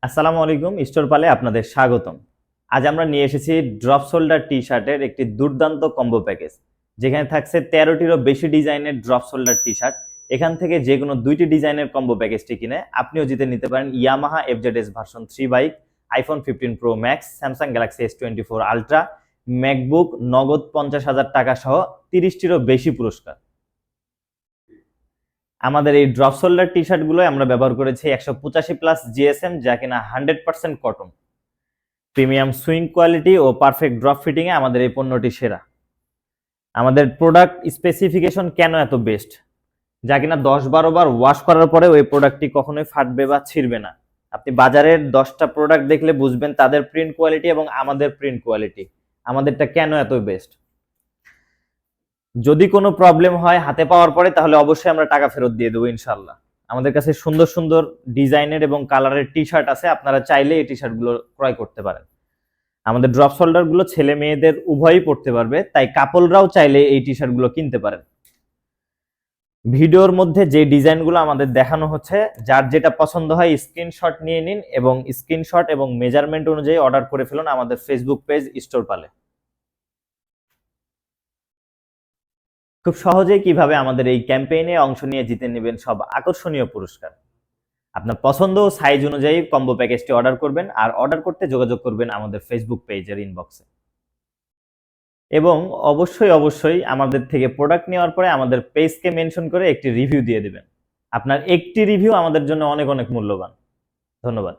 আসসালামু আলাইকুম, স্টোর পালে আপনাদের স্বাগতম। আজ আমরা নিয়ে এসেছি ড্রপ শোল্ডার টি শার্টের একটি দুর্দান্ত কম্বো প্যাকেজ, যেখানে থাকছে 13টিরও বেশি ডিজাইনের ড্রপ শোল্ডার টি শার্ট। এখান থেকে যে কোনো 2টি ডিজাইনের কম্বো প্যাকেজটি কিনে আপনিও জিতে নিতে পারেন Yamaha FZS version 3 bike, iPhone 15 pro max, Samsung Galaxy S24 ultra, MacBook, নগদ 50,000 টাকা সহ 30টিরও বেশি পুরস্কার। আমাদের এই ড্রপ শোল্ডার টি শার্টগুলো আমরা ব্যবহার করেছি 185+ জিএসএম, যা কিনা 100% কটন। প্রিমিয়াম সুইং কোয়ালিটি ও পারফেক্ট ড্রপ ফিটিং এ আমাদের এই পণ্যটি সেরা। আমাদের প্রোডাক্ট স্পেসিফিকেশন কেন এত বেস্ট, যা কিনা 10-12 বার ওয়াশ করার পরে ওই প্রোডাক্টটি কখনোই ফাটবে বা ছিঁড়বে না। আপনি বাজারের 10টা প্রোডাক্ট দেখলে বুঝবেন তাদের প্রিন্ট কোয়ালিটি এবং আমাদের প্রিন্ট কোয়ালিটি, আমাদেরটা কেন এত বেস্ট। যদি কোনো প্রবলেম হয় হাতে পাওয়ার পরে, তাহলে অবশ্যই আমরা টাকা ফেরত দিয়ে দেবো ইনশাল্লাহ। আমাদের কাছে সুন্দর সুন্দর ডিজাইনের এবং কালারের টি শার্ট আছে, আপনারা চাইলে এই টি শার্টগুলো ক্রয় করতে পারেন। আমাদের ড্রপ শোল্ডার গুলো ছেলে মেয়েদের উভয়ই পড়তে পারবে, তাই কাপলরাও চাইলে এই টি শার্ট গুলো কিনতে পারেন। ভিডিওর মধ্যে যে ডিজাইনগুলো আমাদের দেখানো হচ্ছে, যার যেটা পছন্দ হয় স্ক্রিনশট নিয়ে নিন এবং স্ক্রিনশট এবং মেজারমেন্ট অনুযায়ী অর্ডার করে ফেলুন আমাদের ফেসবুক পেজ স্টোর পালে। খুব সহজেই কিভাবে আমাদের এই ক্যাম্পেইনে অংশ নিয়ে জিতে নেবেন সব আকর্ষণীয় পুরস্কার। আপনার পছন্দ ও সাইজ অনুযায়ী কম্বো প্যাকেজটি অর্ডার করবেন, আর অর্ডার করতে যোগাযোগ করবেন আমাদের ফেসবুক পেজের ইনবক্সে। এবং অবশ্যই আমাদের থেকে প্রোডাক্ট নেওয়ার পরে আমাদের পেজকে মেনশন করে একটি রিভিউ দিয়ে দিবেন। আপনার একটি রিভিউ আমাদের জন্য অনেক অনেক মূল্যবান। ধন্যবাদ।